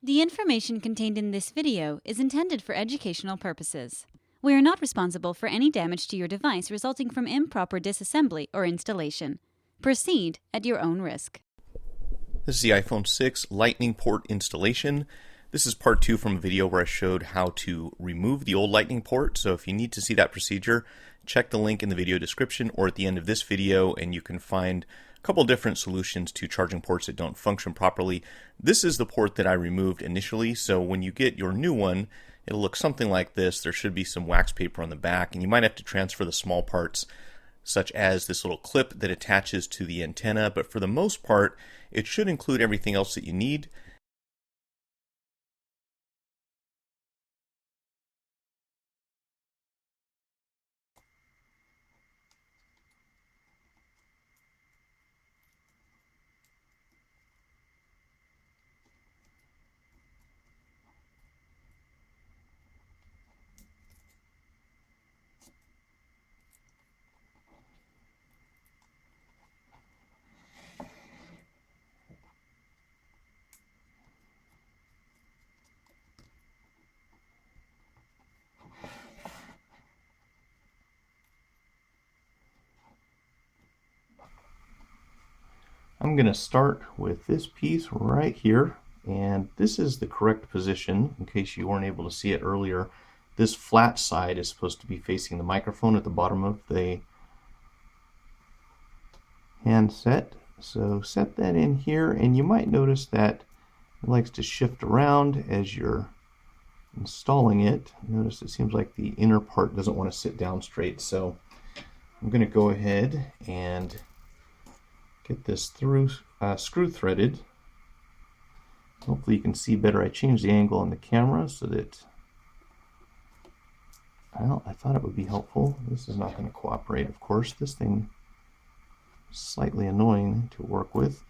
The information contained in this video is intended for educational purposes. We are not responsible for any damage to your device resulting from improper disassembly or installation. Proceed at your own risk. This is the iPhone 6 Lightning port installation. This is part 2 from a video where I showed how to remove the old Lightning port, so if you need to see that procedure, check the link in the video description or at the end of this video and you can find a couple different solutions to charging ports that don't function properly. This is the port that I removed initially, so when you get your new one, it'll look something like this. There should be some wax paper on the back, and you might have to transfer the small parts such as this little clip that attaches to the antenna, but for the most part, it should include everything else that you need. I'm going to start with this piece right here, and this is the correct position in case you weren't able to see it earlier. This flat side is supposed to be facing the microphone at the bottom of the handset. So set that in here, and you might notice that it likes to shift around as you're installing it. Notice it seems like the inner part doesn't want to sit down straight, so I'm going to go ahead and get this through screw threaded. Hopefully you can see better. I changed the angle on the camera so that, well, I thought it would be helpful. This is not going to cooperate, of course. This thing is slightly annoying to work with.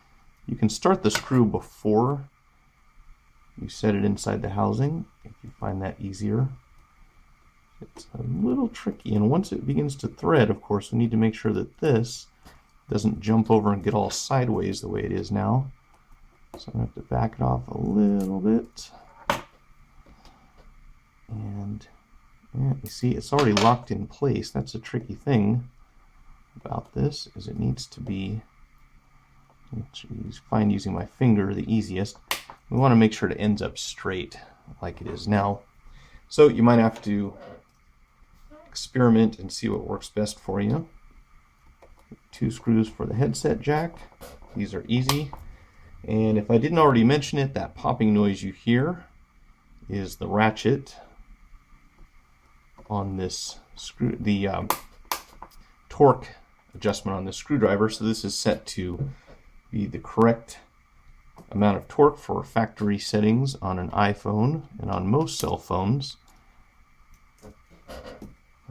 You can start the screw before you set it inside the housing if you find that easier. It's a little tricky, and once it begins to thread, of course, we need to make sure that this doesn't jump over and get all sideways the way it is now. So I'm going to have to back it off a little bit. And yeah, you see it's already locked in place. That's a tricky thing about this, is it needs to be, I find using my finger the easiest. We want to make sure it ends up straight like it is now. So you might have to experiment and see what works best for you. 2 screws for the headset jack. These are easy. And if I didn't already mention it, that popping noise you hear is the ratchet on this screw, the torque adjustment on this screwdriver. So this is set to be the correct amount of torque for factory settings on an iPhone and on most cell phones.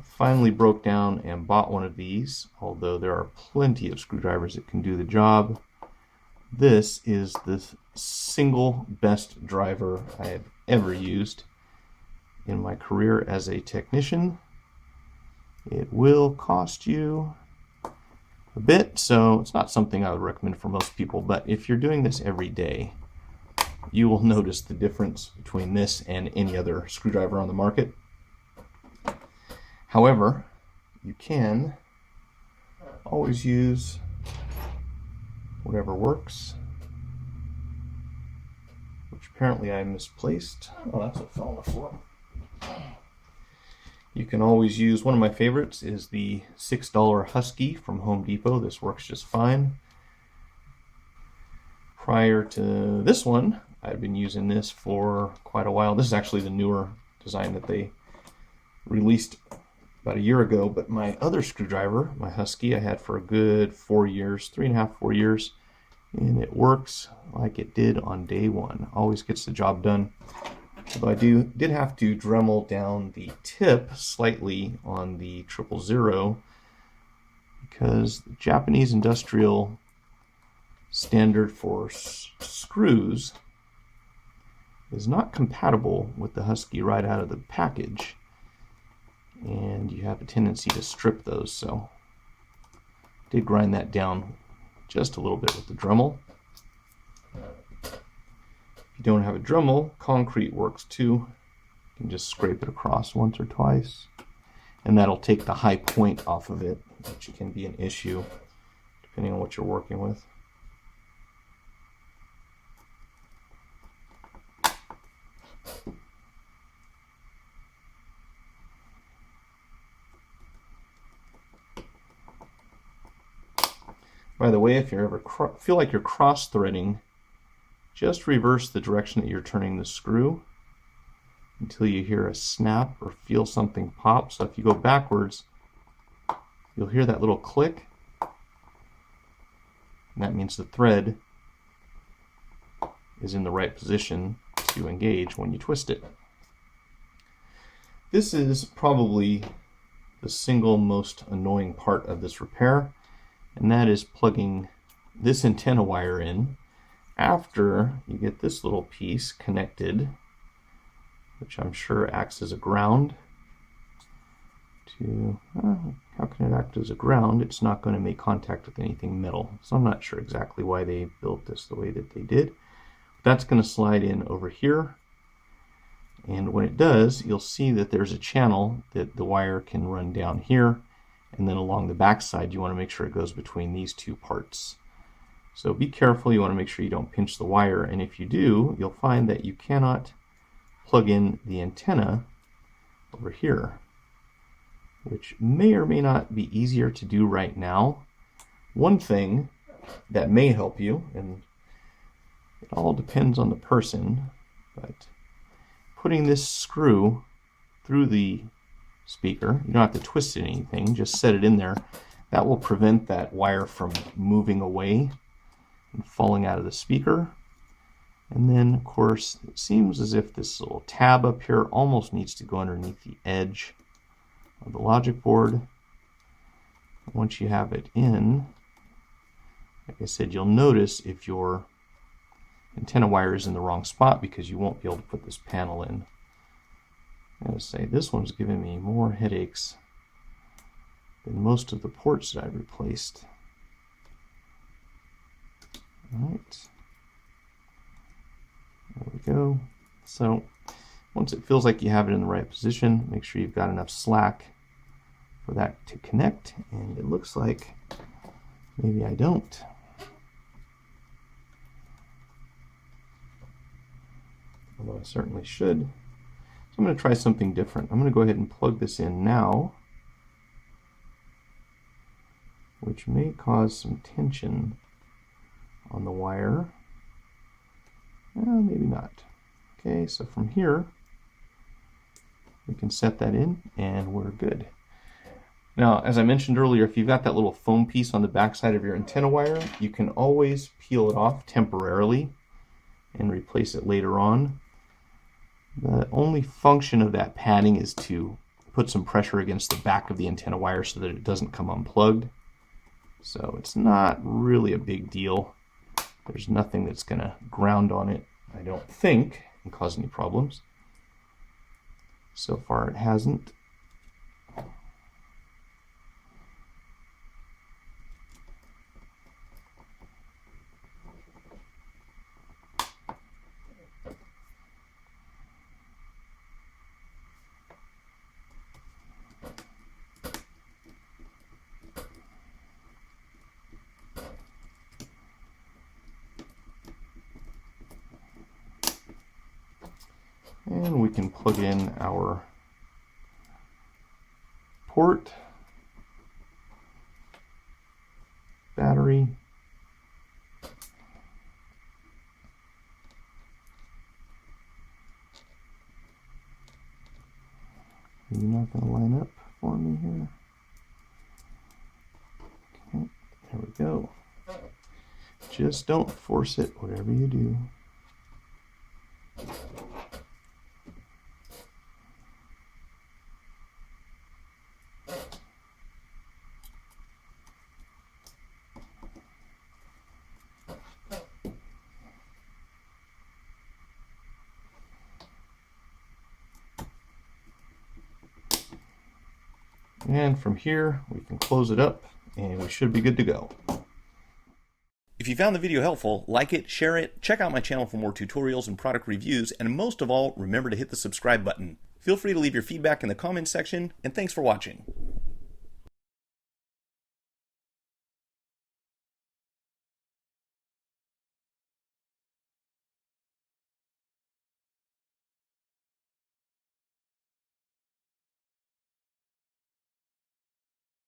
Finally broke down and bought one of these, although there are plenty of screwdrivers that can do the job. This is the single best driver I have ever used in my career as a technician. It will cost you a bit, so it's not something I would recommend for most people, but if you're doing this every day, you will notice the difference between this and any other screwdriver on the market. However, you can always use whatever works, which apparently I misplaced. Oh, that's what fell on the floor. You can always use, one of my favorites is the $6 Husky from Home Depot. This works just fine. Prior to this one, I've been using this for quite a while. This is actually the newer design that they released about a year ago, but my other screwdriver, my Husky, I had for a good 4 years, 3.5, 4 years, and it works like it did on day one. Always gets the job done. Although I did have to Dremel down the tip slightly on the 000 because the Japanese industrial standard for screws is not compatible with the Husky right out of the package, and you have a tendency to strip those, so I did grind that down just a little bit with the Dremel. If you don't have a Dremel, concrete works too. You can just scrape it across once or twice, and that'll take the high point off of it, which can be an issue depending on what you're working with. By the way, if you ever feel like you're cross-threading, just reverse the direction that you're turning the screw until you hear a snap or feel something pop. So if you go backwards, you'll hear that little click, and that means the thread is in the right position to engage when you twist it. This is probably the single most annoying part of this repair, and that is plugging this antenna wire in after you get this little piece connected, which I'm sure acts as a ground to, how can it act as a ground? It's not going to make contact with anything metal. So I'm not sure exactly why they built this the way that they did. That's going to slide in over here. And when it does, you'll see that there's a channel that the wire can run down here. And then along the back side, you want to make sure it goes between these two parts. So be careful. You want to make sure you don't pinch the wire. And if you do, you'll find that you cannot plug in the antenna over here, which may or may not be easier to do right now. One thing that may help you, and it all depends on the person, but putting this screw through the speaker, you don't have to twist it or anything, just set it in there. That will prevent that wire from moving away and falling out of the speaker. And then, of course, it seems as if this little tab up here almost needs to go underneath the edge of the logic board. Once you have it in, like I said, you'll notice if your antenna wire is in the wrong spot because you won't be able to put this panel in. I gotta say, this one's giving me more headaches than most of the ports that I've replaced. All right. There we go. So once it feels like you have it in the right position, make sure you've got enough slack for that to connect. And it looks like maybe I don't. Although I certainly should. So I'm going to try something different. I'm going to go ahead and plug this in now, which may cause some tension on the wire. Maybe not. Okay, so from here, we can set that in and we're good. Now, as I mentioned earlier, if you've got that little foam piece on the backside of your antenna wire, you can always peel it off temporarily and replace it later on. The only function of that padding is to put some pressure against the back of the antenna wire so that it doesn't come unplugged. So it's not really a big deal. There's nothing that's going to ground on it, I don't think, and cause any problems. So far it hasn't. And we can plug in our port, battery, are you not going to line up for me here? Okay, there we go. Just don't force it, whatever you do. And from here, we can close it up and we should be good to go. If you found the video helpful, like it, share it, check out my channel for more tutorials and product reviews, and most of all, remember to hit the subscribe button. Feel free to leave your feedback in the comments section, and thanks for watching.